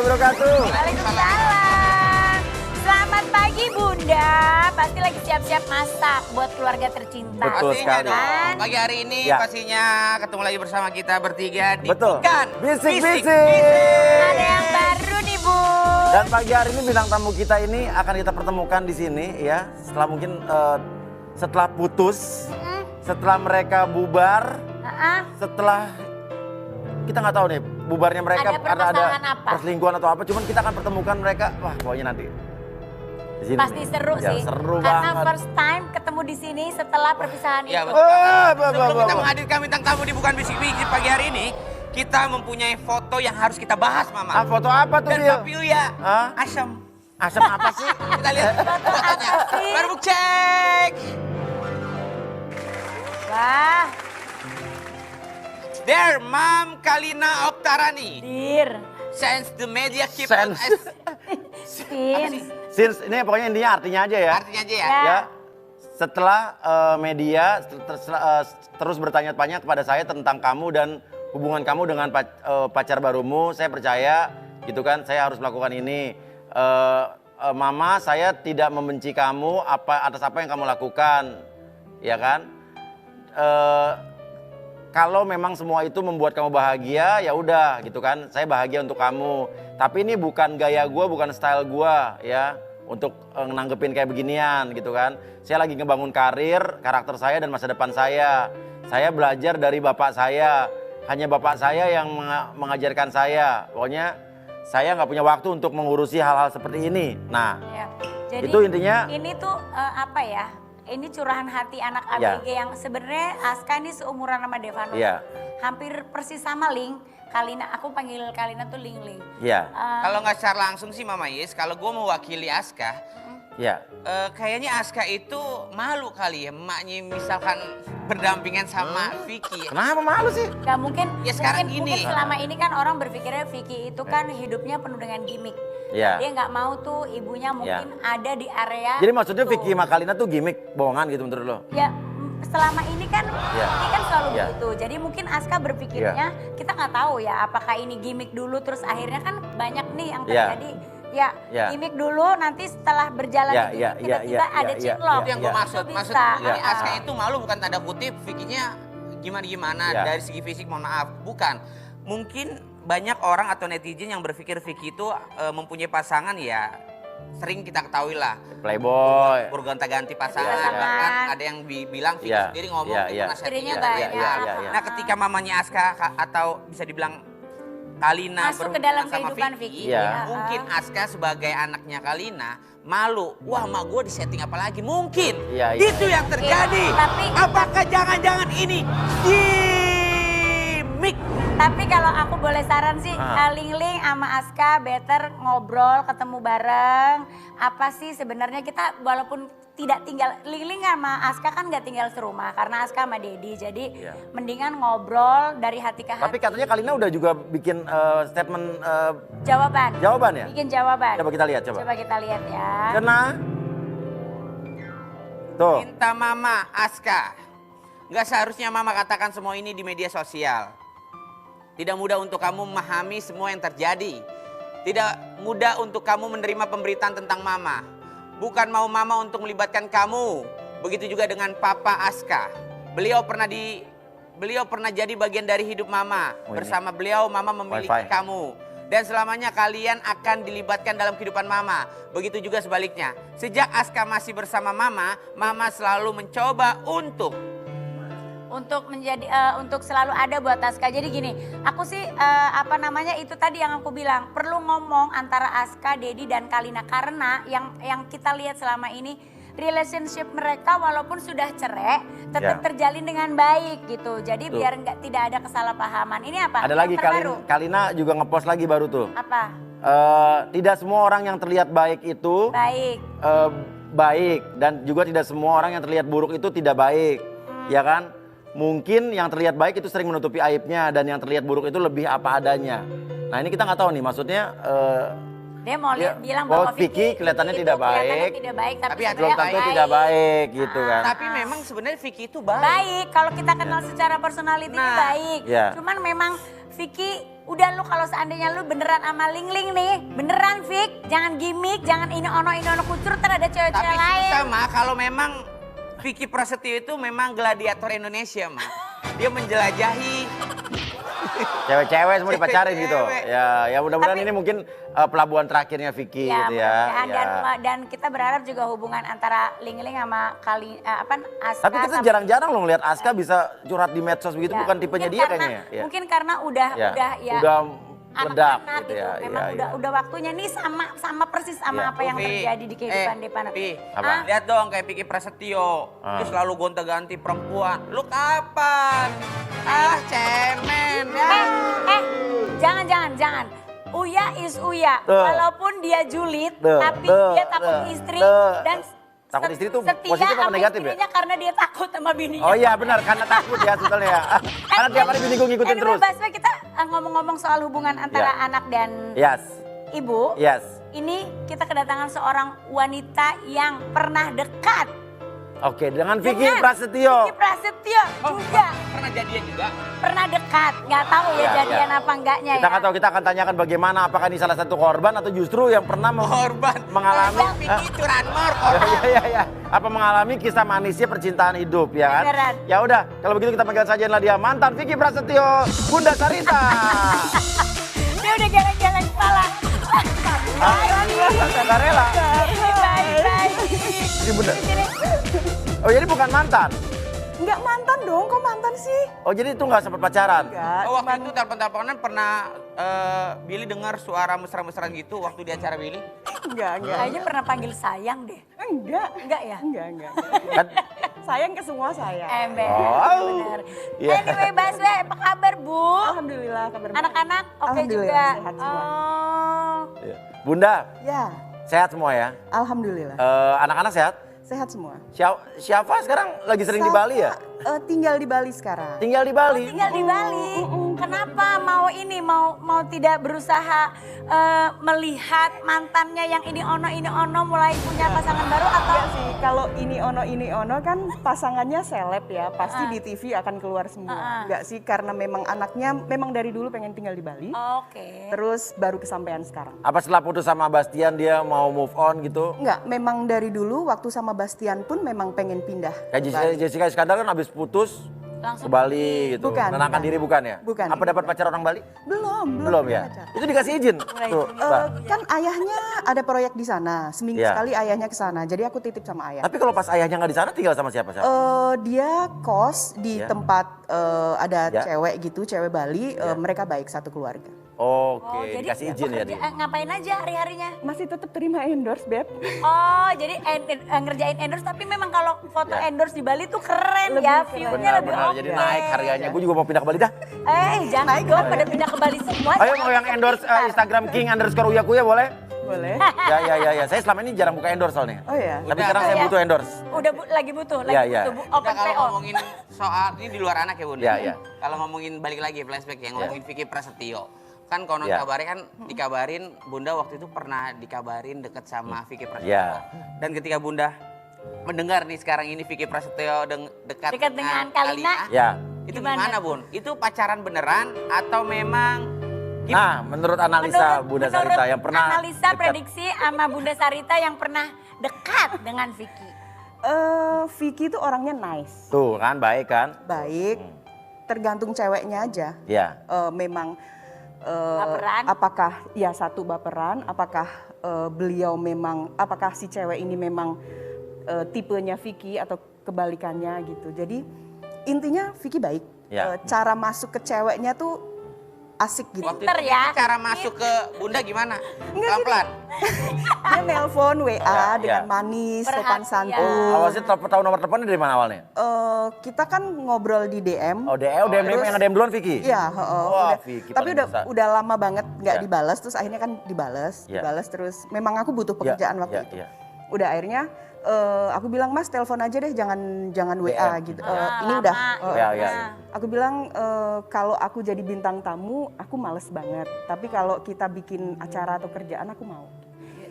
warahmatullahi wabarakatuh. Waalaikumsalam. Selamat pagi Bunda. Pasti lagi siap-siap masak buat keluarga tercinta. Betul Pastinya sekali. dong. Pagi hari ini Ya. pastinya ketemu lagi bersama kita bertiga di Betul. Bukan Bisik-bisik. Ada yang baru nih Bu. Dan pagi hari ini bintang tamu kita ini akan kita pertemukan di sini ya. Setelah mungkin setelah putus, setelah mereka bubar, setelah kita nggak tahu nih bubarnya mereka Ada karena ada permasalahan apa? perselingkuhan atau apa. Cuman kita akan pertemukan mereka. Wah pokoknya nanti. Di sini. Pasti seru Ya, sih. seru Karena banget. first time ketemu di sini setelah perpisahan Ya, itu. betul. Sebelum Bah. kita menghadirkan bintang tamu di Bukan Bisik-Bisik pagi hari ini, kita mempunyai foto yang harus kita bahas, Mama. Ah, foto apa tuh Dan dia? Papi ya, Hah? asam. Asam apa sih? Kita lihat fotonya. apa sih? Baru cek. Wah, There, Mam Kalina Oktarani. dir. Sense the media keep Sense. on Sin. Since ini pokoknya intinya artinya aja ya. Artinya aja ya. Ya. Ya, setelah media terus bertanya-tanya kepada saya tentang kamu dan hubungan kamu dengan pacar barumu, saya percaya gitu kan, saya harus melakukan ini. Mama, saya tidak membenci kamu atas apa yang kamu lakukan, ya kan? Kalau memang semua itu membuat kamu bahagia, ya udah gitu kan, saya bahagia untuk kamu. Tapi ini bukan gaya gue, bukan style gue ya, untuk nanggepin kayak beginian gitu kan. Saya lagi ngebangun karir, karakter saya dan masa depan saya. Saya belajar dari bapak saya, hanya bapak saya yang mengajarkan saya. Pokoknya saya nggak punya waktu untuk mengurusi hal-hal seperti ini. Nah, Ya. Jadi itu intinya. ini tuh apa ya? Ini curahan hati anak Ya. ABG yang sebenarnya Aska ini seumuran sama Devano. Ya. Hampir persis sama Ling. Kalina, aku panggil Kalina tuh Ling Ling. Ya, Kalau nggak secara langsung sih Mama Yes, kalau gue mewakili Aska, ya. kayaknya Aska itu malu kali ya emaknya misalkan berdampingan sama Vicky. Kenapa malu sih? Gak mungkin, Ya, sekarang mungkin gini. selama ini kan orang berpikirnya Vicky itu kan hidupnya penuh dengan gimmick. Ya. Dia nggak mau tuh ibunya mungkin ada di area. Jadi maksudnya itu. Vicky Makalina tuh gimmick, bohongan gitu menurut lo? Ya selama ini kan Ya. ini kan selalu Ya. begitu. Jadi mungkin Aska berpikirnya kita nggak tahu ya apakah ini gimmick dulu terus akhirnya kan banyak nih yang Ya. terjadi. Ya, Ya. gimmick dulu nanti setelah berjalan Ya, di ya, gimmick ya, tiba-tiba ya, ada ya, cinlok. Itu yang gue Ya. maksud. Itu Maksud bisa. ini Ya. Aska itu malu bukan tanda kutip, Vicky-nya gimana-gimana Ya. dari segi fisik mohon maaf. Bukan. Mungkin banyak orang atau netizen yang berpikir Vicky itu mempunyai pasangan ya sering kita ketahui lah. Playboy. Bergonta-ganti pasangan. Ya, ya. Bahkan ada yang bilang Vicky Ya. sendiri ngomong Ya, itu ya. nasihat Istrinya dia. banyak. Ya. Nah ketika mamanya Aska atau bisa dibilang Kalina Masuk ke berhubungan dalam sama kehidupan Vicky. Ya. Mungkin Aska sebagai anaknya Kalina malu. Wah mak gue disetting apa lagi? Mungkin. Iya, iya. Itu yang terjadi. Tapi- Apakah jangan-jangan ini gimmick? Tapi kalau aku boleh saran sih, Ling Ling sama Aska better ngobrol, ketemu bareng. Apa sih sebenarnya kita walaupun tidak tinggal, Ling Ling sama Aska kan nggak tinggal serumah karena Aska sama Dedi. Jadi Iya. mendingan ngobrol dari hati ke hati. Tapi katanya Kalina udah juga bikin statement Jawaban. ya? Bikin jawaban. Coba kita lihat, coba. Coba kita lihat ya. Kena. Tuh. Minta mama Aska. Nggak seharusnya mama katakan semua ini di media sosial. Tidak mudah untuk kamu memahami semua yang terjadi. Tidak mudah untuk kamu menerima pemberitaan tentang mama. Bukan mau mama untuk melibatkan kamu. Begitu juga dengan papa Aska. Beliau pernah jadi bagian dari hidup mama. Oh, ini. Bersama beliau mama memiliki Wifi. kamu. Dan selamanya kalian akan dilibatkan dalam kehidupan mama. Begitu juga sebaliknya. Sejak Aska masih bersama mama, mama selalu mencoba untuk untuk selalu ada buat Aska. Jadi gini, aku sih itu tadi yang aku bilang, perlu ngomong antara Aska, Dedi dan Kalina karena yang kita lihat selama ini relationship mereka walaupun sudah cerai tetap Ya. terjalin dengan baik gitu. Jadi Tuh. biar tidak ada kesalahpahaman. Ini apa? Ada Yang lagi terbaru. Kalina juga ngepost lagi baru tuh. Apa? Tidak semua orang yang terlihat baik itu Baik. baik dan juga tidak semua orang yang terlihat buruk itu tidak baik, ya kan? Mungkin yang terlihat baik itu sering menutupi aibnya dan yang terlihat buruk itu lebih apa adanya. Nah ini kita nggak tahu nih, maksudnya Dia mau Ya, bilang bahwa bahwa Vicky kelihatannya itu tidak kelihatannya baik. tidak baik, tapi Tapi belum sebenarnya tentu tidak baik gitu kan. Tapi memang sebenarnya Vicky itu baik. Baik, kalau kita kenal secara personality Nah, baik. ya. Cuman memang Vicky Udah lu kalau seandainya lu beneran sama Ling nih, beneran Fik, jangan gimmick, jangan ini ono kucur, ntar ada cewek-cewek Tapi lain. susah mah kalau memang Vicky Prasetyo itu memang gladiator Indonesia mah. Dia menjelajahi. Cewek-cewek semua dipacarin gitu. Cewek. Ya mudah-mudahan Tapi- ini mungkin pelabuhan terakhirnya Vicky Ya, gitu ya. mudah-mudahan. Dan kita berharap juga hubungan antara Ling sama Aska. Tapi kita sama- jarang-jarang loh ngeliat Aska bisa curhat di medsos begitu, Ya, bukan tipenya mungkin dia karena- kayaknya ya. Mungkin karena udah Udah meledak anak-anak gitu ya. Memang Iya, iya. udah waktunya nih sama persis sama Iya. apa yang Vi, terjadi di kehidupan Depana. Vi, Apa? lihat dong kayak Vicky Prasetyo. Dia selalu gonta-ganti perempuan. Lu kapan? Cemen. Jangan. Uya is Uya. Tuh. Walaupun dia julid, Tuh, tapi tuh, dia takut tuh, istri tuh. dan Takut istri tuh setia positif apa sama negatif ya? istrinya karena dia takut sama bininya. Oh iya benar, karena takut ya sebetulnya ya. Karena tiap hari bini gue ngikutin Anyway, terus. Baswe, kita ngomong-ngomong soal hubungan antara Ya. anak dan Yes, ibu. yes. Ini kita kedatangan seorang wanita yang pernah dekat Oke, dengan Vicky dengan Prasetyo. Vicky Prasetyo juga Pernah jadian juga? pernah dekat. Nggak tahu ya Ya, jadian ya. apa enggaknya Kita ya. nggak tahu, kita akan tanyakan bagaimana, apakah ini salah satu korban atau justru yang pernah Korban. mengalami. Vicky itu Ranmor. Ya. Apa mengalami kisah manisnya percintaan hidup ya kan? Beneran. Ya udah, kalau begitu kita panggil saja dia mantan Vicky Prasetyo, Bunda Sarita. Dia udah geleng-geleng kepala. Nggak rela. Baik. Ini Bunda. Sini. Oh jadi bukan mantan? Enggak mantan dong, kok mantan sih? Oh jadi itu nggak sempat pacaran? Enggak, Oh, waktu itu telepon-teleponan pernah Billy dengar suara mesra-mesraan gitu waktu di acara Billy? enggak. Kayaknya pernah panggil sayang deh. Enggak. Enggak ya? Enggak. Kan? Sayang ke semua saya. Ember. Oh. Benar. Iya. Anyway, Baswe, apa kabar, Bu? Alhamdulillah kabar baik. Anak-anak oke Alhamdulillah, juga. sehat semua. Oh. Iya. Bunda, Ya, sehat semua ya? alhamdulillah. Anak-anak sehat? Sehat semua. Syafa sekarang lagi sering di Bali ya? Tinggal di Bali sekarang. Tinggal di Bali? Tinggal di Bali. Kenapa mau tidak berusaha melihat mantannya yang ini ono mulai punya pasangan baru atau Enggak sih, kalau ini ono kan pasangannya seleb ya, pasti di TV akan keluar semua. Enggak sih, karena memang anaknya memang dari dulu pengen tinggal di Bali. Oke. Terus baru kesampaian sekarang. Apa setelah putus sama Bastian dia mau move on gitu? Enggak, memang dari dulu waktu sama Bastian pun memang pengen pindah. Kayak ke Bali. Jessica Iskandar kan habis putus Langsung ke Bali gitu. Bukan, Menenangkan bukan. diri bukan ya? Bukan. Apa dapat pacar orang Bali? Belum Ya. pacar. Itu dikasih izin? Tuh, Mbak. Kan ayahnya ada proyek di sana, seminggu Iya. sekali ayahnya ke sana. Jadi aku titip sama ayah. Tapi kalau pas ayahnya nggak di sana tinggal sama siapa? Dia kos di Ya. tempat ada Ya. cewek gitu, cewek Bali. Ya. Mereka baik satu keluarga. Oke, jadi dikasih izin ya dia. ngapain aja hari-harinya? Masih tetap terima endorse, Beb. Oh, jadi ngerjain endorse tapi memang kalau foto Ya. endorse di Bali tuh keren Lebih ya, keren. view-nya lebih Benar, oke. jadi naik harganya. Gue juga mau pindah ke Bali dah. Jangan dong pada pindah ke Bali semua. Ayo mau yang endorse Instagram King _Uya Kuya boleh? Boleh? Ya. Saya selama ini jarang buka endorse soalnya. Oh ya. Tapi Udah, sekarang saya ya. butuh endorse. Udah lagi butuh, Iya, iya. butuh Udah open kalau PO. ngomongin soal ini di luar anak ya Bunda. Iya, iya. Kalau ngomongin balik lagi flashback ya, ngomongin Vicky Prasetyo. Kan konon Iya. dikabarin Bunda waktu itu pernah dikabarin deket sama Vicky Prasetyo. Iya. Dan ketika Bunda mendengar nih sekarang ini Vicky Prasetyo dekat Dekat dengan Kalina. Ya. Itu Gimana? gimana Bun? Itu pacaran beneran atau memang Nah, menurut analisa Bunda Sarita yang pernah analisa dekat. prediksi sama Bunda Sarita yang pernah dekat dengan Vicky. Vicky itu orangnya nice, Tuh kan, baik kan? baik. Tergantung ceweknya aja. Ya. Memang Baperan. apakah ya satu baperan, apakah beliau memang, apakah si cewek ini memang tipenya Vicky atau kebalikannya gitu. Jadi intinya Vicky baik. Ya. Cara masuk ke ceweknya tuh asik gitu. waktu Pinter itu ya. cara masuk ke Bunda gimana? Enggak sih, Pelan-pelan. Dia nelpon WA Ya, dengan ya. manis, Perhatian. sopan santun. Awalnya tahu nomor teleponnya dari mana awalnya? Kita kan ngobrol di DM. Oh, DM Terus- yang nge-DM duluan Vicky? Iya, Wah, udah. Vicky Tapi paling bisa. udah lama banget nggak Ya. dibales, terus akhirnya kan dibales Ya. terus. Memang aku butuh pekerjaan waktu itu. Ya. Udah akhirnya aku bilang, Mas telepon aja deh, jangan WA DM. gitu. Ah, Ini lama. udah. Ya, ya. Aku bilang kalau aku jadi bintang tamu, aku males banget. Tapi kalau kita bikin acara atau kerjaan, aku mau.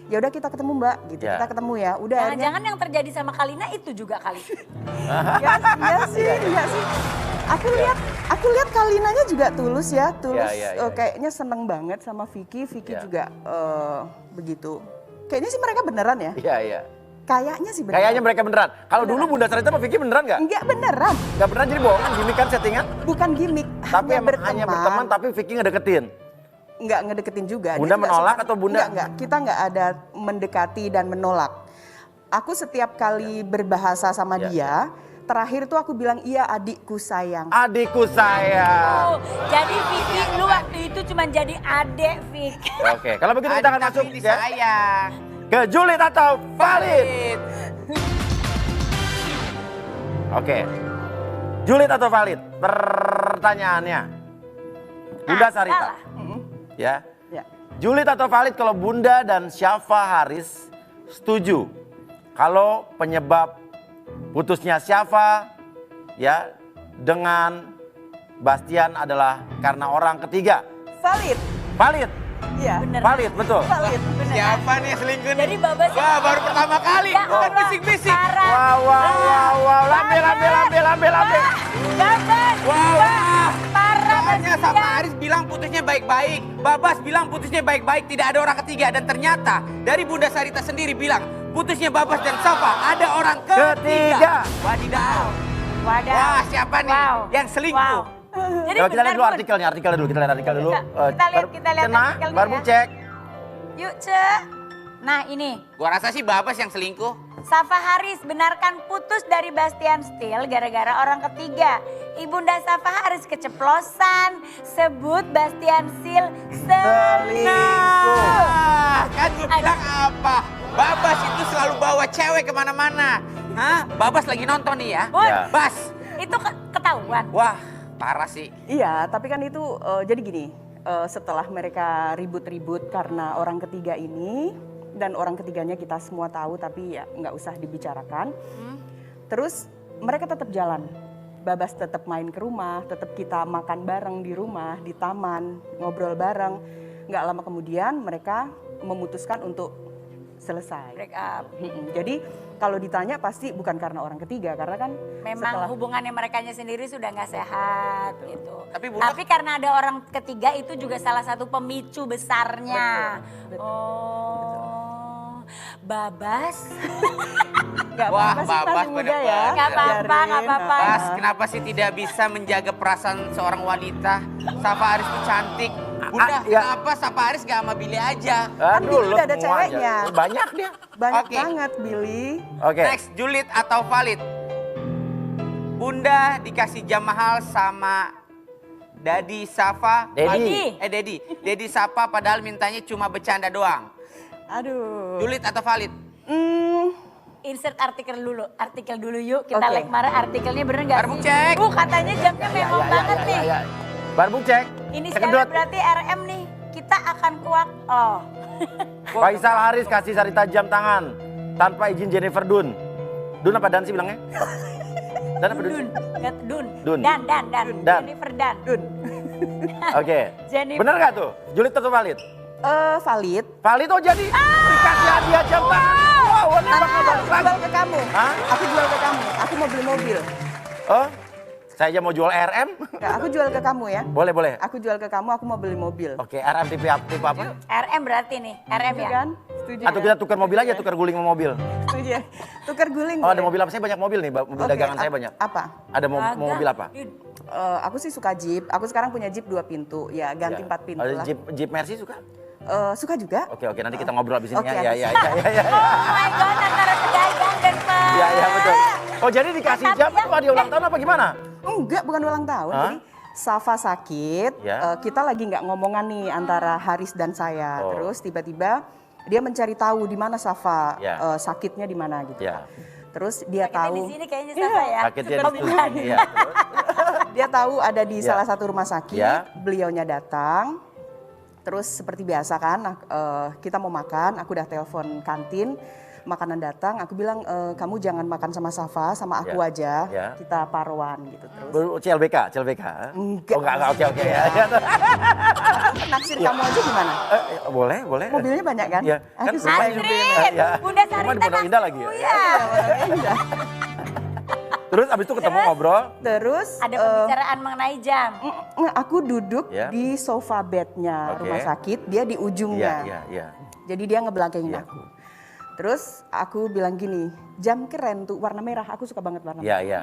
ya udah kita ketemu Mbak gitu, Ya. kita ketemu ya. Udah akhirnya Jangan-jangan yang terjadi sama Kalina itu juga kali. iya sih. Aku lihat Kalinanya juga tulus ya, tulus. Iya. Kayaknya seneng banget sama Vicky Iya. juga begitu. Kayaknya sih mereka beneran ya. Iya. Kayaknya sih beneran. Kayaknya mereka beneran. Kalau dulu Bunda Sarita sama Vicky beneran nggak? Enggak beneran, Nggak beneran, jadi bohongan, gimmick kan, settingan. bukan gimmick. Tapi emang hanya berteman, tapi Vicky ngedeketin. Nggak ngedeketin juga. Bunda Dia juga menolak suka- atau Bunda? Enggak, kita nggak ada mendekati dan menolak. Aku setiap kali berbahasa sama Ya. dia, terakhir tuh aku bilang iya adikku sayang. Adikku sayang. Oh, jadi Vicky, lu waktu itu cuma jadi adek, Vick. Oke, kalau begitu kita akan Adik masuk tapi ya, disayang. ke julid atau valid. Oke, julid atau valid? Pertanyaannya, Bunda Sarita, Salah. ya. Ya. Julid atau valid kalau Bunda dan Syafa Haris setuju kalau penyebab putusnya Syafa ya dengan Bastian adalah karena orang ketiga. Valid. Valid, Iya. Bener. valid betul. Valid. Siapa nih yang selingkuh nih? Jadi Babas- Wah, baru pertama kali. Enggak, Bukan Allah. bisik-bisik. Parah. Wow, lambe. Babas. Wah. Parah. Soalnya sama Bastian. Aris bilang putusnya baik-baik. Babas bilang putusnya baik-baik. Tidak ada orang ketiga. Dan ternyata dari Bunda Sarita sendiri bilang putusnya Babas dan Safa ada orang Ketiga. ketiga. Wadidaw. Wadah. Wah, siapa nih yang selingkuh? Wow. Jadi Coba kita lihat dulu Bun. artikelnya, kita lihat artikel dulu. Kita lihat Cenah, artikelnya baru ya. cek. Yuk, Cek. Nah, ini. Gua rasa sih Babas yang selingkuh. Safa Haris benarkan putus dari Bastian Steel gara-gara orang ketiga. Ibunda Safa Haris keceplosan, sebut Bastian Steel selingkuh. Kan gue bilang apa? Babas itu selalu bawa cewek kemana-mana. Hah? Babas lagi nonton nih ya. Bun, Ya. Bas. itu ketahuan. Wah, parah sih. Iya, tapi kan itu jadi gini, setelah mereka ribut-ribut karena orang ketiga ini, dan orang ketiganya kita semua tahu tapi ya nggak usah dibicarakan. Terus mereka tetap jalan. Babas tetap main ke rumah, tetap kita makan bareng di rumah, di taman, ngobrol bareng. Nggak lama kemudian mereka memutuskan untuk selesai. Break up. Jadi kalau ditanya pasti bukan karena orang ketiga, karena kan Memang setelah hubungannya merekanya sendiri sudah nggak sehat gitu. Tapi Bunda- Tapi karena ada orang ketiga itu juga salah satu pemicu besarnya. Betul. Oh, Babas. nggak Wah, apa-apa sih, Babas masih muda ya. bener-bener. Nggak apa-apa, nggak Biarin, apa-apa. Bas, kenapa sih tidak bisa menjaga perasaan seorang wanita? Safa Aris itu cantik. Bunda, ya. kenapa Safa Aris gak sama Billy aja? Kan Aduh, Billy lu udah ada semua ceweknya. aja. Banyak dia. Banyak Oke. banget Billy. Oke. Next, julid atau valid? Bunda dikasih jam mahal sama Daddy Safa. Daddy. Daddy Safa padahal mintanya cuma bercanda doang. Aduh. Julid atau valid? Insert artikel dulu yuk. Kita Oke. like marah artikelnya bener gak Barbuk sih? cek. Katanya jamnya mewah banget nih. Barbuk cek. Ini Cek sekarang kedot. berarti RM nih. Kita akan kuak. Oh. Faisal Haris kasih Sarita jam tangan tanpa izin Jennifer Dun. Dun apa Dan sih bilangnya? Dan apa Dun? Dun. Dun. Dun. Dan. Dan. Jennifer Dan. Dun. Oke. Jennifer. Bener gak tuh? Julid atau valid? Valid. Valid oh jadi dikasih hadiah jam tangan. Wow, ini bakal Aku balik lagi. jual ke kamu. Hah? Aku jual ke kamu. Aku mau beli mobil. Oh, saya aja mau jual RM. Nggak, aku jual ke kamu ya. Boleh. Aku jual ke kamu, aku mau beli mobil. Oke, RM tipe apa? RM berarti nih. RM Setuju ya. kan? Setuju Atau ya? kita tukar mobil aja, tukar guling sama mobil. Setuju ya? Tukar guling. Oh, ada boleh? mobil apa? Saya banyak mobil nih, mobil Oke, dagangan saya banyak. Apa? Ada Kagak. mobil apa? Dun. Aku sih suka Jeep. Aku sekarang punya Jeep 2 pintu. Ya, ganti 4 pintu Ada lah. Jeep Mercy suka? Suka juga. Oke, nanti kita ngobrol abis ini Oke, ya. abis. Ya. Oh my god, antara pedagang dan Iya, betul. Oh, jadi dikasih jam itu hadiah ulang tahun apa gimana? Enggak, bukan ulang tahun. Hah? Jadi Safa sakit, Ya. kita lagi nggak ngomongan nih antara Haris dan saya. Oh. Terus tiba-tiba dia mencari tahu di mana Safa Ya. sakitnya di mana gitu. Ya. Terus dia Sakitnya tahu di sini kayaknya Safa ya. Sakitnya Oh, di bukan. Iya. dia tahu ada di Ya. salah satu rumah sakit. Ya. Beliaunya datang. Terus seperti biasa kan, kita mau makan, aku udah telepon kantin. makanan datang, aku bilang kamu jangan makan sama Safa, sama aku Ya. aja, Ya. kita paruan gitu terus. CLBK? Enggak. Oh enggak, oke ya. Naksir kamu aja gimana? Boleh. Mobilnya banyak kan? Iya, kan Aku rumah suka. Astrid, ya. Bunda Rumah Sarita di Pondok Indah lagi ya? Iya. Iya. Terus abis itu ketemu ngobrol. Terus Ada pembicaraan mengenai jam. aku duduk Ya. di sofa bednya Oke. rumah sakit, dia di ujungnya. Iya. Jadi dia ngebelakangin Iya. aku. Terus aku bilang gini, jam keren tuh warna merah, aku suka banget warna merah. Iya.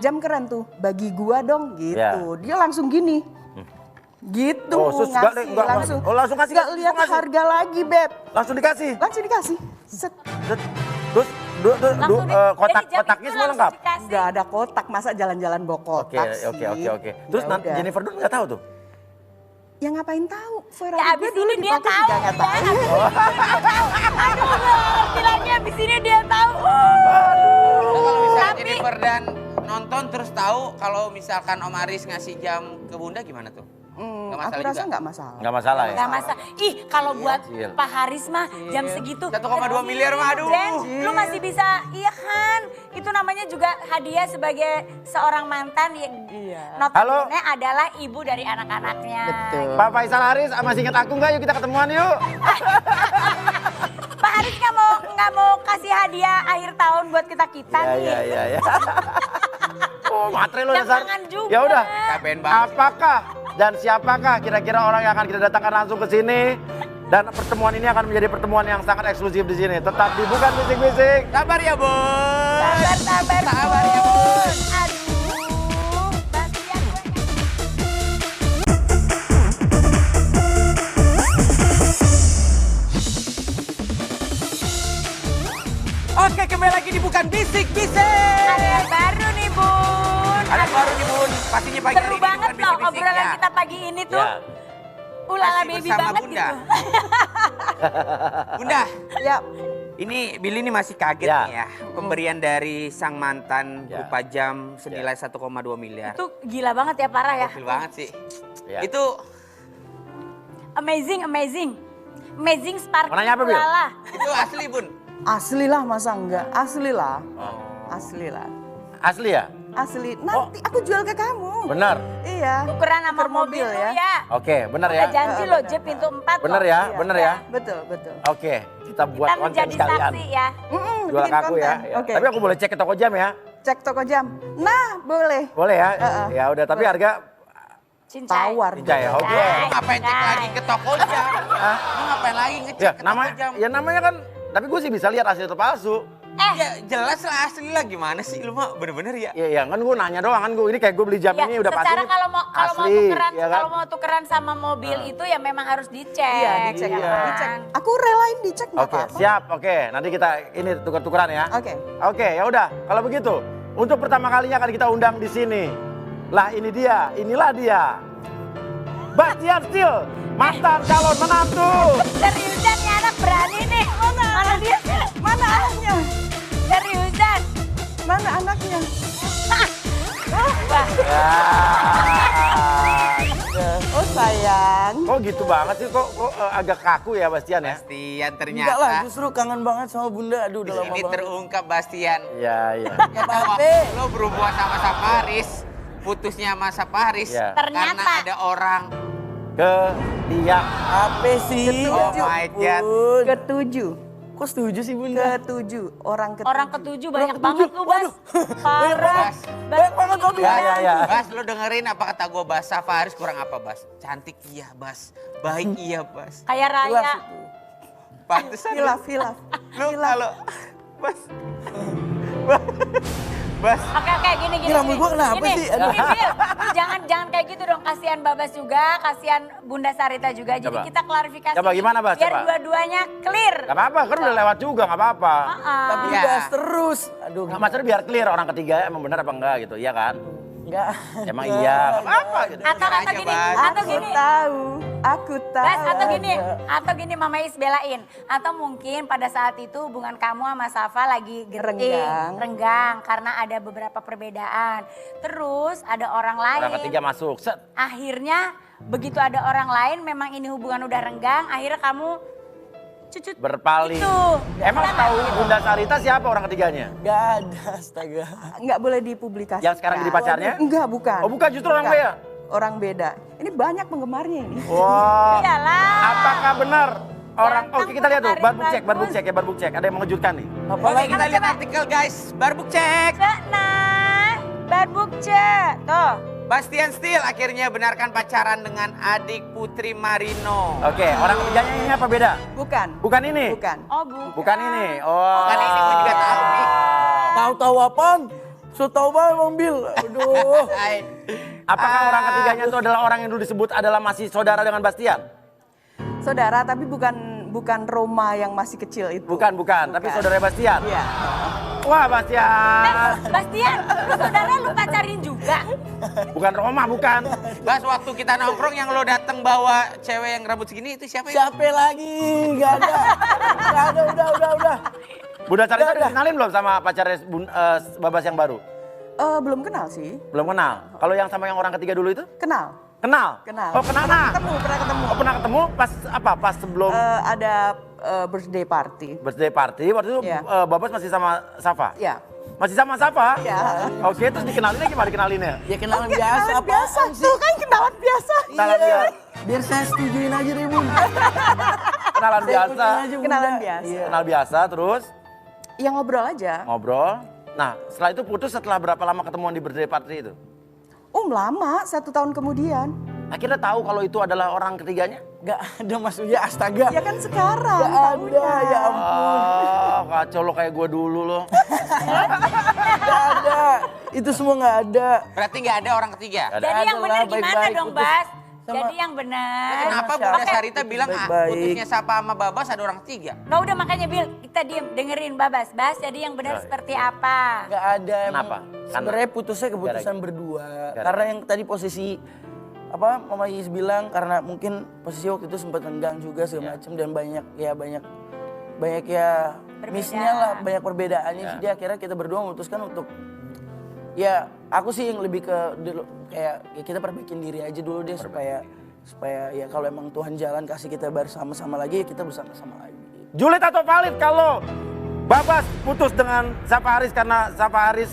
Jam keren tuh, bagi gua dong gitu. Ya. Dia langsung gini. Gitu Oh, sus, enggak, ngasih, enggak, langsung. oh, langsung kasih, Nggak langsung lihat kasih. harga lagi, Beb. Langsung dikasih. Langsung dikasih. Set. Terus Langsung kotak jadi jam kotaknya itu semua langsung lengkap. dikasih. Nggak ada kotak, masa jalan-jalan bawa Oke, kotak sih. oke. Terus Ya nanti udah. Jennifer Dunn nggak tahu tuh. Ya ngapain tahu? Ferrari Ya abis gue dulu ini dia dipakai tahu juga nggak ya. tahu. Aduh, bilangnya abis ini dia tahu. Kalau misalnya Tapi- Jennifer dan nonton terus tahu kalau misalkan Om Aris ngasih jam ke Bunda gimana tuh? Nggak Aku masalah rasa juga? nggak masalah. Nggak masalah ya. Gak masalah. Ih, kalau buat Kecil. Pak Haris mah jam segitu. 1,2 miliar mah, aduh. Jen, lu masih bisa, iya kan? Itu namanya juga hadiah sebagai seorang mantan yang Iya. notabene adalah ibu dari anak-anaknya. Betul. Pak Faisal Haris, masih ingat aku nggak? Yuk kita ketemuan yuk. Pak Haris nggak mau kasih hadiah akhir tahun buat kita nih. Iya. Oh, matre lo Jam dasar. tangan juga. Ya udah. KBN banget. Apakah dan siapakah kira-kira orang yang akan kita datangkan langsung ke sini? Dan pertemuan ini akan menjadi pertemuan yang sangat eksklusif di sini. Tetap di Bukan Bisik-Bisik. Sabar ya, Bun. Sabar, Sabar ya, Bun. Aduh, Bastian gue. Oke, kembali lagi di Bukan Bisik-Bisik. Ada yang baru nih, Bun. Ada yang baru nih, Bun. Pastinya pagi Seru hari ini banget Bukan loh Bisik-Bisik obrolan ya. kita pagi ini tuh. Ya. Ulala Masih baby bersama banget Bunda. gitu. Bunda, Ya, ini Billy ini masih kaget Ya. nih ya. Pemberian dari sang mantan Ya. berupa jam senilai 1,2 miliar. Itu gila banget ya, parah ya. Gokil banget sih. Ya. Itu Amazing, amazing. Amazing sparkling Mau nanya apa, Bil? ulala. itu asli, Bun. asli lah masa enggak? Asli lah. Oh. Asli lah. Asli ya? Asli. Nanti aku jual ke kamu. Benar. Iya. Tukeran sama Tuker mobil lu ya. ya. Oke, benar Udah ya? janji loh, J pintu 4 Benar loh. ya? Iya. Benar ya? Betul, betul. Oke, kita buat Kita konten menjadi sekalian. saksi ya. Jual bikin ke aku ya. konten. Ya. Oke. Tapi aku boleh cek ke toko jam ya? Cek toko jam. Nah, boleh. Boleh ya? Heeh. Ya udah, tapi harga Cincai. Tawar. Cincai ya? Oke. Lu ngapain cek Cincai. lagi ke toko jam? Lu ngapain lagi ngecek Ya, ke toko jam? namanya kan, tapi gue sih bisa lihat asli atau palsu. Ya jelas lah asli lah, gimana sih lu mah bener-bener ya? Iya, kan gue nanya doang kan gue ini kayak gue beli jam Ya, ini udah pasti secara ini kalau mau asli, tukeran ya kan? kalau mau tukeran sama mobil itu ya memang harus dicek. Iya, dicek. ya Iya. kan? Dicek. Aku relain dicek nggak Oke, apa-apa. siap. Oke, nanti kita ini tuker-tukeran ya. Oke. Oke, ya udah. Kalau begitu, untuk pertama kalinya akan kita undang di sini. Lah ini dia, inilah dia. Bastian Steel, mantan calon menantu. Seriusan nih anak berani nih. Mana dia sih? Mana anaknya? Seriusan. Mana anaknya? Wah, Ya. Oh sayang. Kok gitu banget sih? Kok agak kaku ya Bastian ya? Bastian Enggak lah, ternyata justru kangen banget sama Bunda. Aduh, udah lama ini banget. terungkap Bastian. Iya, iya. Gak Bahwa apa-apa. lo berhubungan sama Saparis, putusnya sama Saparis Iya. karena Ternyata. ada orang. Ke dia. Apa sih? Oh my God. Bun. Ketujuh. Kok setuju sih Bunda? Ketujuh. Orang ketujuh. orang ketujuh banyak ketujuh. banget lu, Bas. Parah. Bas. Banyak banget kok, Ya, ya, ya. Bas, lo dengerin apa kata gue, Bas? Saparis kurang apa, Bas? Cantik iya, Bas. Baik iya, Bas. Kayak Jelas Raya. itu. Pantesan Hilaf, hilaf. lo kalau Bas. Bas. Oke, gini. Ini rambut gua kenapa Gini, sih? Gini, Bil. Jangan kayak gitu dong. Kasihan Babas juga, kasihan Bunda Sarita juga. Jadi Coba. kita klarifikasi. Coba gimana, Bas? Biar Coba. dua-duanya clear. Gak apa-apa, kan udah lewat juga, gak apa-apa. Tapi Iya. bahas terus. Aduh, Nah, maksudnya biar clear orang ketiga emang benar apa enggak gitu, iya kan? enggak. Emang iya, gak apa-apa gitu. Atau aja, gini, Bas. atau Aku gini. tahu. Aku tahu. Bas, atau gini Mama Is belain. Atau mungkin pada saat itu hubungan kamu sama Safa lagi renggang karena ada beberapa perbedaan. Terus ada orang lain. Orang ketiga masuk, set. Akhirnya begitu ada orang lain memang ini hubungan udah renggang, akhirnya kamu cucut. Berpaling. Itu. Emang tahu Bunda Sarita siapa orang ketiganya? Gak ada, astaga. Nggak boleh dipublikasikan. Yang sekarang jadi pacarnya? Enggak, bukan. Oh, bukan, justru orang beda? Orang beda. Ini banyak penggemarnya ini. Wah. Iyalah. Apakah benar orang? Ganteng, Oke, kita lihat tuh. penggemar Barbuk cek ya, barbuk cek. Ada yang mengejutkan nih. Oke, Apalagi kita lihat artikel guys. Barbuk cek. Nah, barbukce. Tuh. Bastian Steele akhirnya benarkan pacaran dengan adik Putri Marino. Oke, orang ketiganya ini apa beda? Bukan. Bukan ini? Bukan. Oh, bukan. Bukan ini. Oh. Bukan ini, gue juga tahu nih. tahu-tahu apaan? So tahu banget Bang Bil. Aduh. Hai. Apakah orang ketiganya itu adalah orang yang dulu disebut adalah masih saudara dengan Bastian? Saudara, tapi bukan Roma yang masih kecil itu. Bukan, tapi saudara Bastian. Iya. Wah, Bastian. Bastian, lu saudara lu pacarin juga. Bukan Roma, bukan. Bas, waktu kita nongkrong yang lo dateng bawa cewek yang rambut segini itu siapa ya? Siapa lagi? Gak ada. Gak ada, udah. Bunda Sarita dikenalin belum sama pacarnya Babas yang baru? Belum kenal sih. Belum kenal. Kalau yang sama yang orang ketiga dulu itu? Kenal. Kenal? Kenal. Oh, kenal nah. Pernah ketemu. Oh, pernah ketemu pas apa? Pas sebelum Ada birthday party. birthday party. Waktu itu Iya. Babas masih sama Safa? Ya. Masih sama Safa? Iya. Oke, terus dikenalinnya gimana dikenalinnya? Ya kenalan Oke, biasa kenalan apa? biasa. Tuh kan kenalan biasa. Kenalan Iya. biasa. Biar saya setujuin aja deh Bun. Kenalan biasa. Ikutin aja, Bunda. Kenalan biasa. Iya. Kenal biasa terus Ya ngobrol aja. ngobrol. Nah, setelah itu putus setelah berapa lama ketemuan di birthday party itu? Lama, 1 tahun kemudian. Akhirnya tahu kalau itu adalah orang ketiganya? Gak ada maksudnya astaga. Ya kan sekarang. Gak ada, tahunya. ya ampun. Kacau lo kayak gue dulu lo. Gak ada. Itu semua gak ada. Berarti nggak ada orang ketiga. Ada. Jadi yang Adalah benar gimana baik-baik, dong, putus Bas? sama- Jadi yang benar. Kenapa Oke. Bunda Sarita bilang Baik-baik. putusnya Sapa sama Babas ada orang ketiga? Nggak udah makanya Bil, kita diem dengerin Babas. Bas, jadi yang benar seperti apa? Gak ada emang. Kenapa? Sebenarnya putusnya keputusan berdua. Gara-gara. Karena yang tadi posisi apa Mama Yis bilang karena mungkin posisi waktu itu sempat renggang juga segala macam dan banyak ya missnya lah, banyak perbedaannya. Jadi akhirnya kita berdua memutuskan untuk ya aku sih yang lebih ke dulu kayak ya kita perbaikin diri aja dulu deh supaya ya kalau emang Tuhan jalan kasih kita bersama-sama lagi ya kita bersama-sama lagi. Julid atau valid kalau Babas putus dengan Safa Haris karena Safa Haris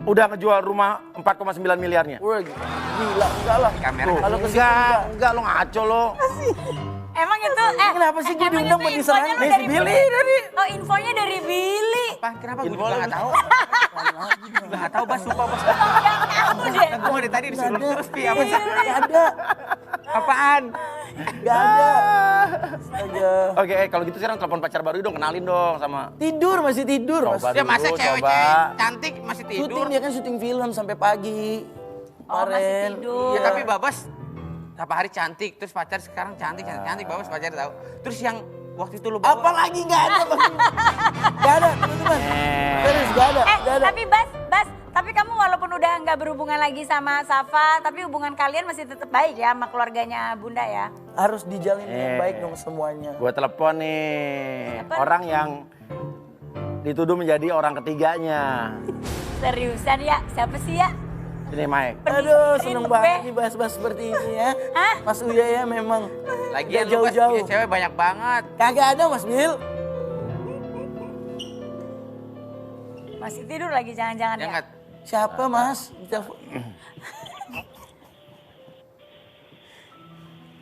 udah ngejual rumah 4,9 miliarnya? Wah gila enggak lah. Kamera. Kalau ke situ Enggak lo ngaco lo. Emang itu, Kenapa sih gue emang diundang itu buat diserang? infonya lu Dari dari Billy, Billy? Oh infonya dari Billy. Apa? Kenapa gue Info juga lu. nggak tahu? Gue nggak tahu Bas, sumpah Bas. Gak tahu deh. Gue dari tadi disuruh sepi apa sih? Gak ada. Apaan? Gak ada. Astaga. Oke, kalau gitu sekarang telepon pacar baru dong, kenalin dong sama. Tidur, masih tidur. Mas. Coba. Ya masa Dulu, cewek-cewek coba. cantik masih tidur? Syuting dia kan syuting film sampai pagi. Oh, masih tidur. Ya tapi Babas Sapa hari cantik, terus pacar sekarang cantik, Babas pacar tahu. Terus yang waktu itu lu bawa Apalagi gak ada. Gak ada teman-teman. Serius gak ada. Gak ada. Tapi tapi kamu walaupun udah nggak berhubungan lagi sama Safa, tapi hubungan kalian masih tetap baik ya sama keluarganya Bunda ya? Harus dijalin dengan baik dong semuanya. Gue telepon nih Siapa? orang yang dituduh menjadi orang ketiganya. Seriusan ya? Siapa sih ya? Ini Mike. Aduh seneng Gue. banget nih bahas-bahas seperti ini ya. Hah? Mas Uya ya memang. lagian Gak lu Bas jauh-jauh. punya cewek banyak banget. Kagak ada Mas Bil. Masih tidur lagi jangan-jangan ya? Jangan. Siapa Mas? Ditelepon.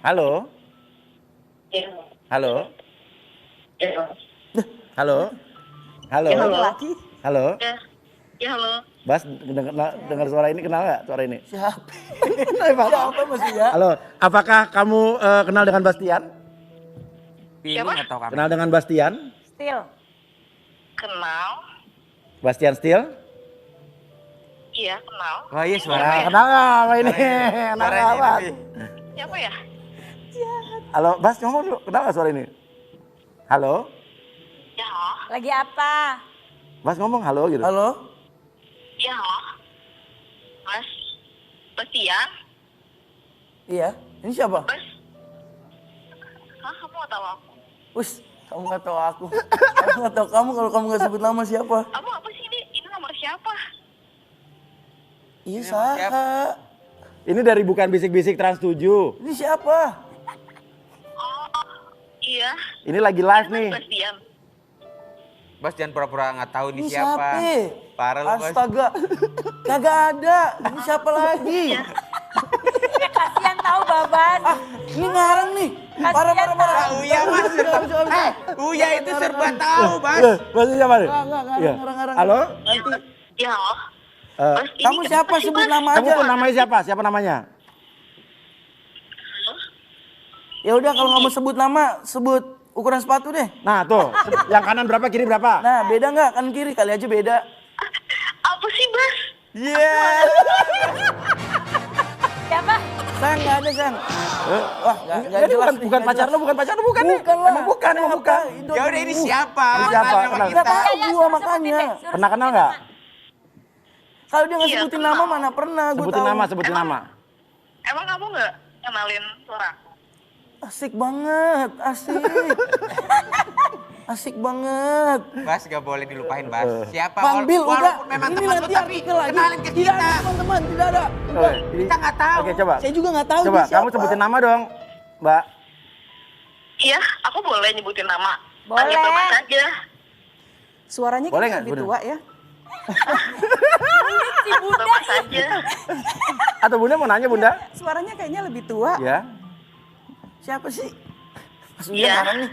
Halo? Halo? Halo? Halo? Laki. Halo? Ya halo. Bas, dengar suara ini, kenal nggak suara ini? Siapa? Siapa Mas Uya? Halo, apakah kamu kenal dengan Bastian? Pilih nggak tahu kami. Kenal dengan Bastian? Still. Kenal? Bastian Steel? Iya kenal. Oh iya suara. Nah, kenal nggak sama ini? Kenal Suaranya nggak, Bas? ini. Siapa ya? Halo, Bas ngomong dulu, kenal nggak suara ini? Halo? Ya. Lagi apa? Bas ngomong halo gitu. Halo? Ya. Mas. Bastian? Iya. Ini siapa? Bas. Hah kamu gak tahu aku? Us, kamu gak tahu aku. Aku gak tahu kamu kalau kamu gak sebut nama siapa. Kamu apa sih ini? Ini nomor siapa? Iya, nama siapa? Saha. Ini dari bukan bisik-bisik Trans 7. Ini siapa? Oh iya. Ini lagi live nih. Bos diam. Bos jangan pura-pura nggak tahu ini Ini siapa. Parah lu, Bos. Astaga. Kagak ada. Ini siapa lagi? Kasihan tahu Babas. Ini ngarang nih. Parah. Ah, Uya Mas. Uya itu serba tahu, Mas. Maksudnya siapa nih? Enggak, Iya. ngarang. Halo? Ya. Eh, Bos, ini Kamu siapa? kenapa sih, Sebut Bos? nama kamu aja. pun namanya siapa? Siapa namanya? Ya udah kalau nggak mau sebut nama, sebut ukuran sepatu deh. Nah tuh, yang kanan berapa, kiri berapa? Nah, beda nggak? Kan kiri kali aja beda. Apa sih, Bos? Siapa? Sang nggak ada sang. Wah nggak Jadi jelas. bukan pacar lu, bukan nih. Bukan lah. Emang bukan. Ya udah ini siapa? Ini siapa? Nama Kenal. kita. Nggak tahu gua makanya. Pernah kenal nggak? Kalau dia nggak Iya, sebutin kenal. nama mana pernah. Gua Sebutin tahu. nama, sebutin nama. Emang kamu nggak kenalin suara aku? Asik banget, asik. Asik banget. Bas gak boleh dilupain, Bas. Siapa? Bang Bil udah. Walaupun memang Ini teman lu nanti tapi artikel lagi. kenalin ke Tidak kita. ada teman-teman, tidak ada. Oke, Kita nggak tahu. Oke, coba. Saya juga nggak tahu Coba, dia siapa. kamu sebutin nama dong, Mbak. Iya, aku boleh nyebutin nama. Boleh. Panggil Babas aja. Suaranya Boleh kan nggak, lebih Bunda? tua ya. Babas aja. Atau Bunda mau nanya, Bunda? Suaranya kayaknya lebih tua. Ya. Siapa sih? Mas Uya Iya. ngarang nih.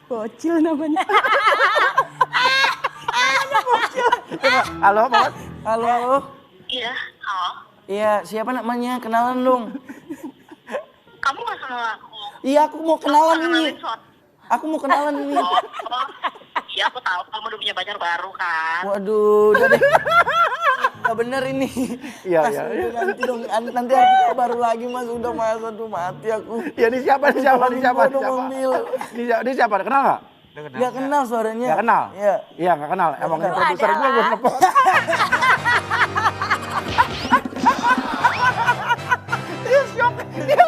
Bocil namanya. Coba, halo, Mas. Halo. Iya, halo. Iya, siapa namanya? Kenalan dong. Kamu nggak kenal aku? Iya, aku mau kenalan ini. Kenalin suara. Aku mau kenalan ini. Oh, iya aku tahu kamu udah punya pacar baru kan. Waduh, udah deh. Gak bener ini. Iya, Mas, iya. udah nanti dong, nanti artikel baru lagi Mas. Udah Mas, aduh mati aku. Ya, ini siapa? Ini siapa? Ini siapa? Bodoh, Bang Ini siapa? Kenal nggak? Gak kenal suaranya. Nggak kenal? Iya. Iya, nggak kenal. Emang ini kenal. produser gue nelfon. Dia syok. Dia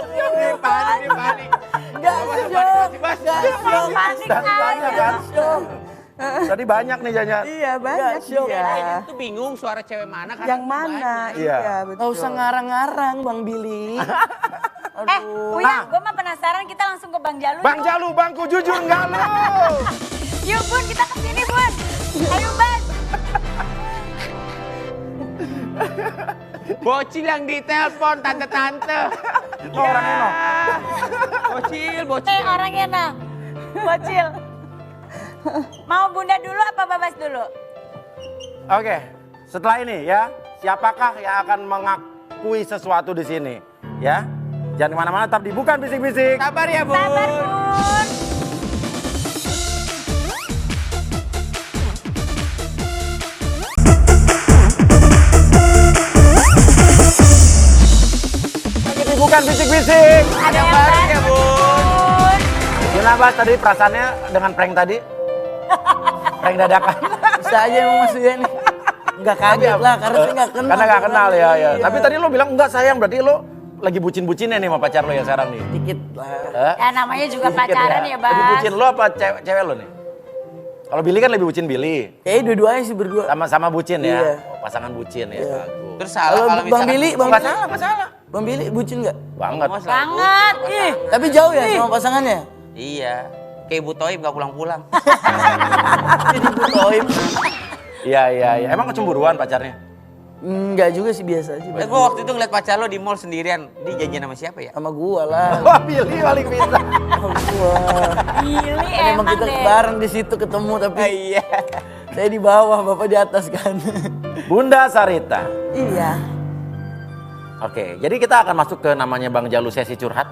panik. Gak syok. Gak syok. Panik Tadi banyak kan? Tadi banyak nih Janya. Iya banyak syok. dia. Itu bingung suara cewek mana kan? Yang mana? Iya. Iya betul. Gak usah ngarang-ngarang Bang Billy. Aduh. Uya, gue mah penasaran, kita langsung ke Bang Jalu. Bang Jalu, bangku jujur nggak lu? Yuk Bun, kita kesini Bun. Ayo Bang. Bocil yang ditelepon tante-tante. Oh, orangnya no. Bocil. Orangnya nah. Bocil. Mau Bunda dulu apa Babas dulu? Oke, setelah ini ya, siapakah yang akan mengakui sesuatu di sini? Ya, jangan kemana-mana, tetap di Bukan Bisik-Bisik. Sabar ya, Bun. Sabar Bun. Di Bukan Bisik-Bisik. Ada yang baru baru ya, Bun. Gimana Bas tadi perasaannya dengan prank tadi? Prank dadakan. Bisa aja emang Mas Uya nih. Enggak kaget lah, karena saya nggak kenal. Karena nggak kenal ya. Iya. Tapi tadi lo bilang enggak sayang, berarti lo lagi bucin-bucinnya nih sama pacar lo ya sekarang nih. Dikit lah. Eh? Ya namanya juga Sedikit pacaran ya Bas. Lebih bucin lo apa cewek lo nih? Kalau Billy kan lebih bucin Billy. Kayaknya dua-duanya sih berdua. Sama-sama bucin ya. Iya. Oh, pasangan bucin ya. Bagus. Terus salah Kalau kalau Bang misalkan Billy, Bang Nggak Billy. salah, nggak salah. Bang Billy bucin nggak? Banget. Semua selalu Banget. Ih. Tapi jauh ya sama pasangannya? Iya. Kayak Ibu Toib gak pulang-pulang. Jadi butoim. Iya. Emang kecemburuan pacarnya? Enggak juga sih, biasa aja. Gue waktu itu ngeliat pacar lo di mall sendirian. Dia janjian sama siapa ya? Sama gua lah. Wah, Billy paling bisa. Sama gua. Gili Emang emang kita deh. bareng di situ ketemu tapi Iya. saya di bawah, Bapak di atas kan. Bunda Sarita. Iya. Oke, jadi kita akan masuk ke namanya Bang Jalu sesi curhat.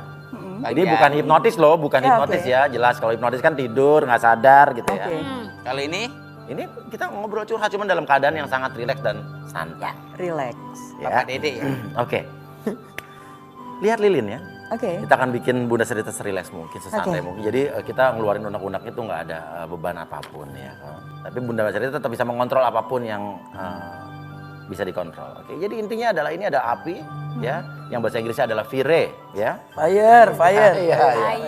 Ini Iya. bukan hipnotis loh, bukan Ya, hipnotis oke. ya. Jelas kalau hipnotis kan tidur, nggak sadar gitu ya. Oke. Kali ini Ini kita ngobrol curhat cuma dalam keadaan yang sangat rileks dan santai. Relax. Bapak Dede ya. Oke. Lihat lilin ya. Oke. Kita akan bikin Bunda Sarita serileks mungkin, sesantai Oke. mungkin. Jadi kita ngeluarin unek-unek itu nggak ada beban apapun ya. Tapi Bunda Sarita tetap bisa mengontrol apapun yang bisa dikontrol. Oke. Jadi intinya adalah ini ada api ya, yang bahasa Inggrisnya adalah fire ya. Fire. Iya.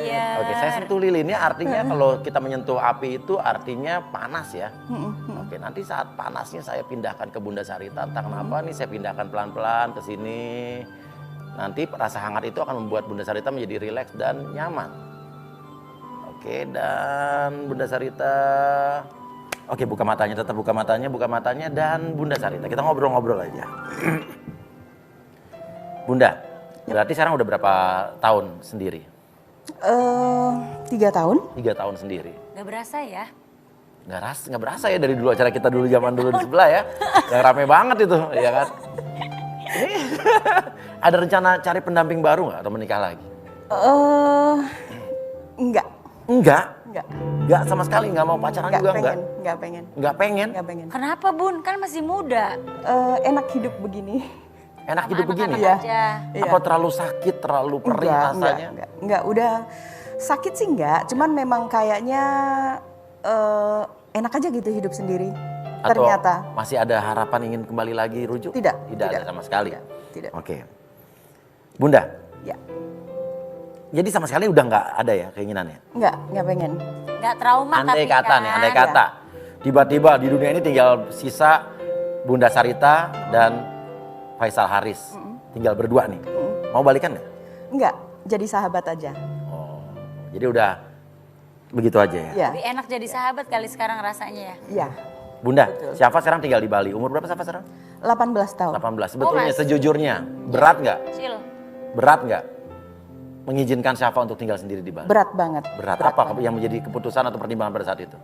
Iya. Oke, saya sentuh lilinnya artinya kalau kita menyentuh api itu artinya panas ya. Oke, nanti saat panasnya saya pindahkan ke Bunda Sarita, entah kenapa nih saya pindahkan pelan-pelan ke sini. Nanti rasa hangat itu akan membuat Bunda Sarita menjadi rileks dan nyaman. Oke, dan Bunda Sarita. Oke, buka matanya, tetap buka matanya dan Bunda Sarita. Kita ngobrol-ngobrol aja. Bunda, berarti sekarang udah berapa tahun sendiri? 3 tahun. 3 tahun sendiri. Gak berasa ya? Nggak berasa ya dari dulu acara kita dulu zaman dulu di sebelah ya. Yang rame banget itu, ya kan? Ini ada rencana cari pendamping baru nggak atau menikah lagi? Enggak. Enggak. Enggak. Enggak sama sekali, nggak mau pacaran juga enggak? Enggak pengen. Enggak pengen? Enggak pengen. Kenapa Bun? Kan masih muda. Enak hidup begini. Enak Sama hidup begini? anak-anak aja. Iya. Apa terlalu sakit, terlalu perih rasanya? Enggak. Udah sakit sih enggak, cuman memang kayaknya enak aja gitu hidup sendiri. Atau Ternyata. masih ada harapan ingin kembali lagi rujuk? Tidak. Tidak ada sama sekali? Tidak. Oke. Bunda, Ya. jadi sama sekali udah nggak ada ya keinginannya? Enggak pengen. Gak trauma Andai tapi kata kan. nih, andai kata. Tiba-tiba di dunia ini tinggal sisa Bunda Sarita dan Faisal Haris. Tinggal berdua nih. Mau balikan nggak? Enggak, jadi sahabat aja. Oh, jadi udah begitu aja ya? Ya. Lebih enak jadi sahabat kali sekarang rasanya ya. Iya. Bunda, Syafa sekarang tinggal di Bali. Umur berapa Syafa sekarang? 18 tahun. 18. Sebetulnya masih. sejujurnya, berat nggak? Chill. Berat nggak mengizinkan Syafa untuk tinggal sendiri di Bali? Berat banget. Berat. Apa yang menjadi keputusan atau pertimbangan pada saat itu?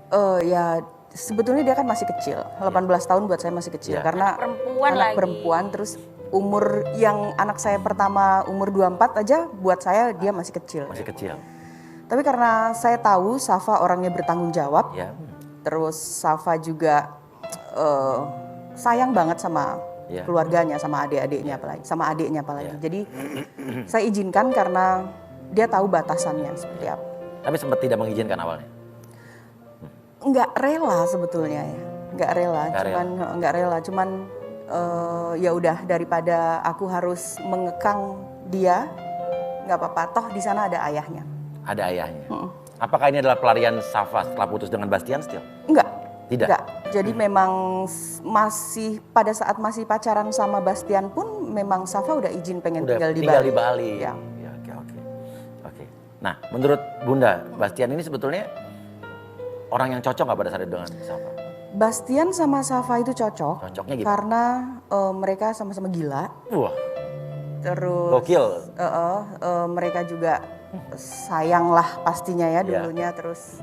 Ya sebetulnya dia kan masih kecil. 18 tahun buat saya masih kecil. Iya. Karena Perempuan anak lagi. perempuan, terus umur yang anak saya pertama umur 24 aja buat saya dia masih kecil. Masih kecil. Tapi karena saya tahu Safa orangnya bertanggung jawab, Ya. terus Safa juga sayang banget sama Ya. keluarganya, sama adik-adiknya apalagi, sama adiknya apalagi. Ya. Jadi saya izinkan karena dia tahu batasannya seperti apa. Tapi sempat tidak mengizinkan awalnya. Nggak rela sebetulnya ya, nggak rela, cuman ya udah daripada aku harus mengekang dia, nggak apa-apa. Toh di sana ada ayahnya. Ada ayahnya. Apakah ini adalah pelarian Syafa setelah putus dengan Bastian still? Enggak. Tidak? Enggak. Jadi memang masih pada saat masih pacaran sama Bastian pun memang Safa udah izin pengen Udah tinggal di Bali. Bali. Ya. Ya, oke. Nah, menurut Bunda, Bastian ini sebetulnya orang yang cocok nggak pada saat itu dengan Syafa? Bastian sama Safa itu cocok. Cocoknya gimana? Karena mereka sama-sama gila. Wah, Terus gokil. mereka juga sayang lah pastinya ya Iya. dulunya. Terus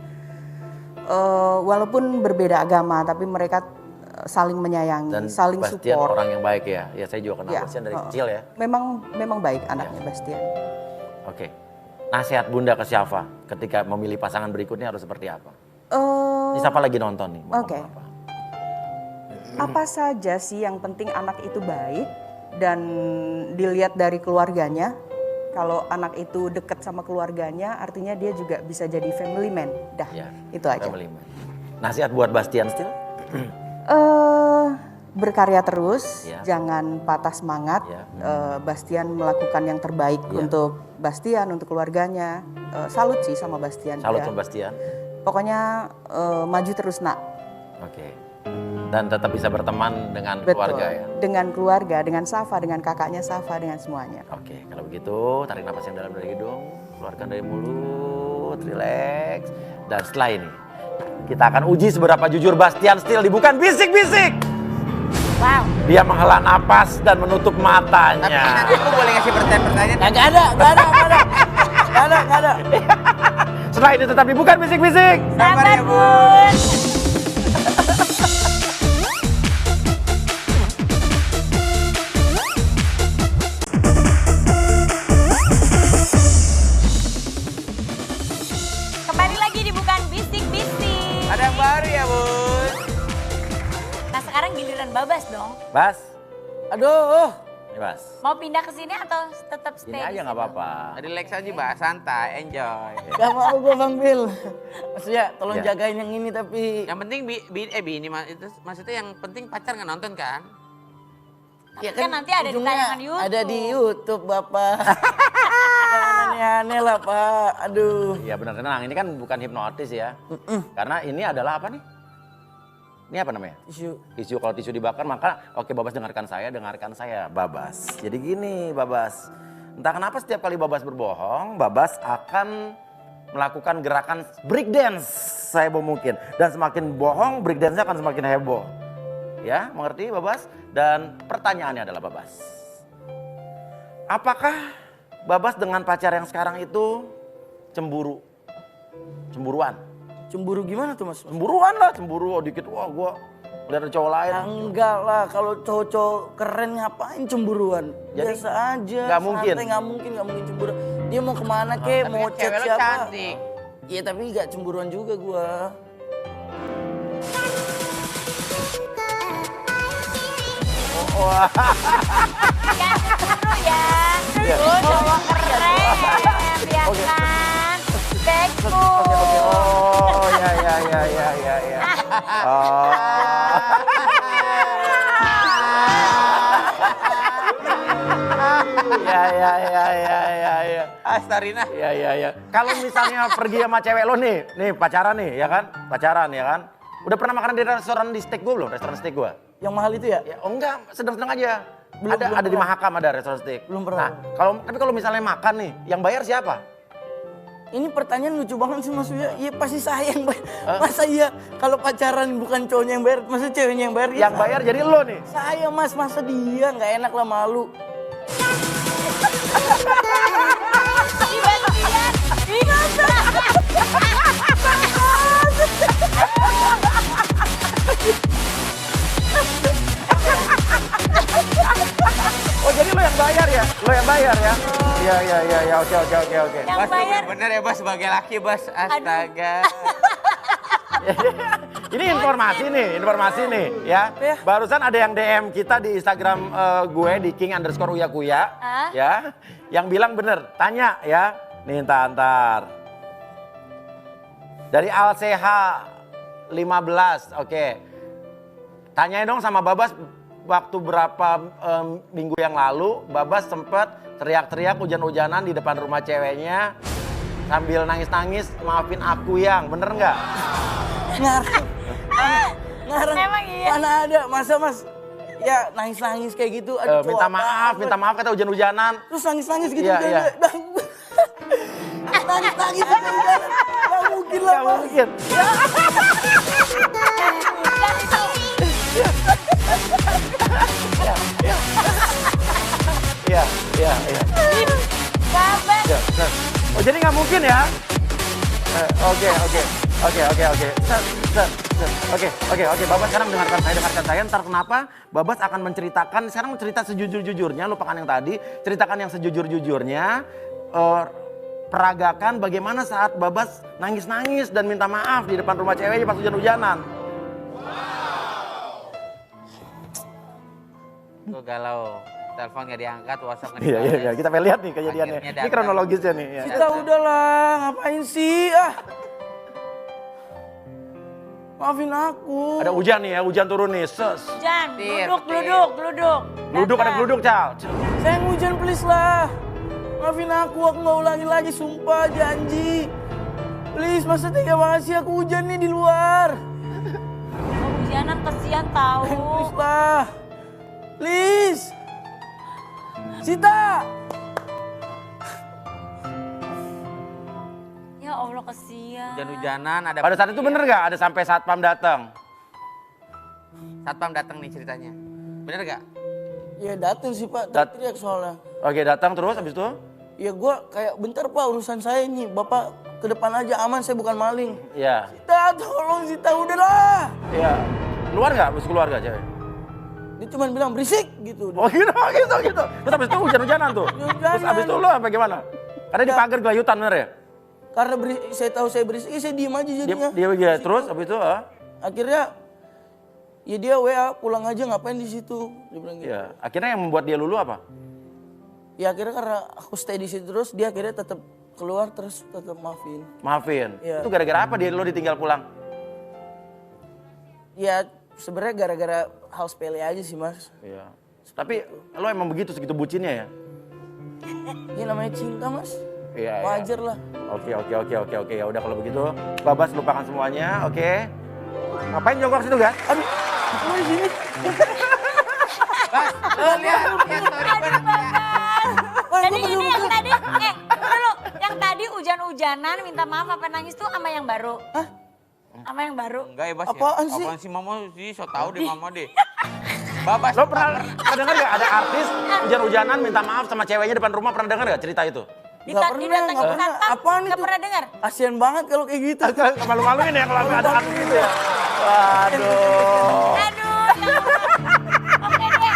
walaupun berbeda agama tapi mereka saling menyayangi, Dan saling Bastian support. orang yang baik ya. Ya saya juga kenal Ya, Bastian dari kecil ya. Memang baik anaknya Bastian. Oke. Nasihat Bunda ke Syafa ketika memilih pasangan berikutnya harus seperti apa? Ini Syafa lagi nonton nih. Mau Oke. ngomong apa? Apa saja sih yang penting anak itu baik dan dilihat dari keluarganya. Kalau anak itu dekat sama keluarganya, artinya dia juga bisa jadi family man. Dah, Ya, itu aja. family man. Nasihat buat Bastian still? Berkarya terus, Ya. jangan patah semangat. Ya. Bastian melakukan yang terbaik Ya. untuk Bastian, untuk keluarganya. Salut sih sama Bastian. Salut Ya. sama Bastian. Pokoknya maju terus nak. Oke. Dan tetap bisa berteman dengan Betul. keluarga ya. Dengan keluarga, dengan Safa, dengan kakaknya Safa, dengan semuanya. Oke, kalau begitu tarik napas yang dalam dari hidung, keluarkan dari mulut, relax. Dan setelah ini kita akan uji seberapa jujur Bastian still di bukan bisik-bisik. Wow. Dia menghela napas dan menutup Tapi matanya. nanti aku boleh ngasih pertanyaan-pertanyaan. Nggak ada. Setelah ini tetap di bukan bisik-bisik. Sabar ya, Bu. Bun. Kembali lagi di Bukan Bisik-Bisik. Ada yang baru ya, Bun. Nah sekarang giliran Babas dong. Bas, Aduh. ini Bas. Mau pindah ke sini atau tetap stay Ini di aja situ? nggak apa-apa. Relax aja, Mbak. Santai, enjoy. Gak mau gue Bang Bil. Maksudnya tolong Ya. jagain yang ini tapi. Yang penting Bini itu maksudnya yang penting pacar nggak nonton kan? Tapi kan nanti ada di ujungnya tayangan YouTube. Ada di YouTube Bapak. Jangan aneh-aneh lah Pak. Aduh. Iya benar, tenang. Ini kan bukan hipnotis ya. Karena ini adalah apa nih? Ini apa namanya? Tisu. Kalau tisu dibakar maka oke Babas dengarkan saya Babas. Jadi gini Babas, entah kenapa setiap kali Babas berbohong, Babas akan melakukan gerakan breakdance seheboh mungkin. Dan semakin bohong, breakdance-nya akan semakin heboh. Ya, mengerti Babas? Dan pertanyaannya adalah Babas. Apakah Babas dengan pacar yang sekarang itu cemburu? Cemburuan? Cemburu gimana tuh Mas? Cemburuan lah, cemburu. Oh, dikit, wah gue lihat ada cowok lain. Ya, enggak lah, kalau cowok-cowok keren ngapain cemburuan? Jadi, Biasa aja. nggak mungkin? Santai, nggak mungkin cemburu. Dia mau kemana kek, Tapi mau kan chat cewek lo siapa? cantik. Iya tapi nggak cemburuan juga gua. Wah, Jangan cemburu ya. Tuh cowok keren, ya kan? Backku. oh ya. Oh. Ya. Astarina. Ya. Kalau misalnya pergi sama cewek lo nih pacaran nih, ya kan? Pacaran ya kan? Udah pernah makan di restoran di steak gue belum? Restoran steak gue? Yang mahal itu ya? Ya, oh enggak, sedang-sedang aja. Belum ada di pernah. Mahakam ada restoran steak. Belum pernah. Nah, tapi kalau misalnya makan nih, yang bayar siapa? Ini pertanyaan lucu banget sih Mas Uya. Iya pasti saya yang bayar. Masa iya kalau pacaran bukan cowoknya yang bayar, masa ceweknya yang bayar? Yang bayar jadi lo nih. Saya Mas, masa dia nggak enak lah malu. Oh jadi lo yang bayar ya? Lo yang bayar ya? Iya, oke. Yang Bas, bayar. bener ya Bas, sebagai laki Bas. Astaga. Ini informasi nih ya. Barusan ada yang DM kita di Instagram gue di king_uyakuya ya. Yang bilang bener, tanya ya. Nih ntar. Dari Alseha 15, oke. Tanyain dong sama Babas waktu berapa minggu yang lalu Babas sempet teriak-teriak hujan-hujanan di depan rumah ceweknya sambil nangis-nangis, maafin aku yang, bener nggak? Ngarang. Emang iya? Mana ada, masa Mas? Ya nangis-nangis kayak gitu. Minta maaf kata hujan-hujanan. Terus nangis-nangis gitu. Iya. Nangis-nangis hujan-hujanan. Gak mungkin lah Mas. Mungkin. Iya. Sabar. Oh jadi nggak mungkin ya? Oke. Oke. Babas sekarang dengarkan saya. Ntar kenapa Babas akan menceritakan, sekarang cerita sejujur-jujurnya, lupakan yang tadi. Ceritakan yang sejujur-jujurnya. Peragakan bagaimana saat Babas nangis-nangis dan minta maaf di depan rumah ceweknya pas hujan-hujanan. Gue galau. Telepon gak diangkat, WhatsApp gak Iya. dibalas. Kita pengen lihat nih kejadiannya. Akhirnya Ini datang. kronologisnya nih. Ya. Kita udahlah, ngapain sih? Maafin aku. Ada hujan nih ya, hujan turun nih. Hujan, Petir. Geluduk, ada geluduk, Cal. Sayang hujan please lah. Maafin aku nggak ulangi lagi, sumpah janji. Please, masa tega banget sih aku hujan nih di luar. Hujanan kesian tahu. Please lah. Please. Sita. Ya Allah kesian. Hujan-hujanan ada. Pada saat itu bener nggak ada sampai satpam datang? Satpam datang nih ceritanya. Bener gak? Ya dateng sih Pak, teriak soalnya. Oke, datang terus habis itu? Ya gua kayak bentar Pak urusan saya ini. Bapak ke depan aja aman, saya bukan maling. Iya. Sita tolong Sita udahlah. Iya. Keluar nggak? Terus keluar nggak cewek? Dia cuma bilang berisik gitu. Oh gitu. Terus habis itu hujan-hujanan tuh. Terus habis itu lo apa gimana? Karena di pagar gelayutan bener ya? Karena saya tahu saya berisik, saya diem aja jadinya. Dia terus habis itu Akhirnya ya dia WA pulang aja ngapain di situ. Dia bilang gitu. Iya. Akhirnya yang membuat dia lulu apa? Ya akhirnya karena aku stay di situ terus dia akhirnya tetap keluar terus tetap maafin. Maafin. Iya. Itu gara-gara apa dia lo ditinggal pulang? Ya sebenarnya gara-gara hal sepele aja sih Mas. Iya. Tapi lo emang begitu segitu bucinnya ya? Ini namanya cinta Mas. Iya. Wajar lah. Oke. Ya udah kalau begitu, Babas lupakan semuanya, oke? Ngapain jongkok situ kan? Aduh, aku di sini. Bas, lo lihat story gue nanti ya. Jadi ini yang tadi, dulu, yang tadi hujan-hujanan minta maaf apa nangis tuh sama yang baru. Hah? Sama yang baru. Enggak ya Bas Apaan ya? sih? Apaan sih Mama sih? So tau deh Mama deh. Babas. Lo pernah denger gak ada artis hujan-hujanan minta maaf sama ceweknya depan rumah, pernah denger gak cerita itu? Nggak pernah, Didatengin nggak pernah. satpam, Apaan nggak itu? pernah dengar. Kasian banget kalau kayak gitu. Malu-maluin ya kalau ada artis gitu ya. Waduh. Aduh, oke deh.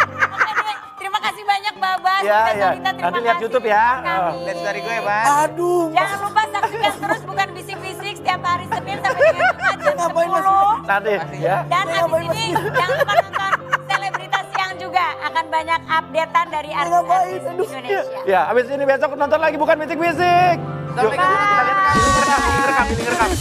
Terima kasih banyak Babas. Ya, Kita ya. Salita, terima Nanti lihat kasih. YouTube ya. Kami. Lihat story gue Bas. Aduh. Jangan lupa saksikan terus bukan bisik-bisik setiap hari Senin sampai dengan Jumat jam Ngapain, Mas? 10. Nanti ya. Dan Ini habis ngapain, ini jangan lupa nonton Selebritas Siang juga. Akan banyak updatean dari ngapain? artis-artis Aduh. Indonesia. Ya, habis ini besok nonton lagi bukan bisik-bisik. Sampai Yuk, ketemu. kita lihat ini ngerekam.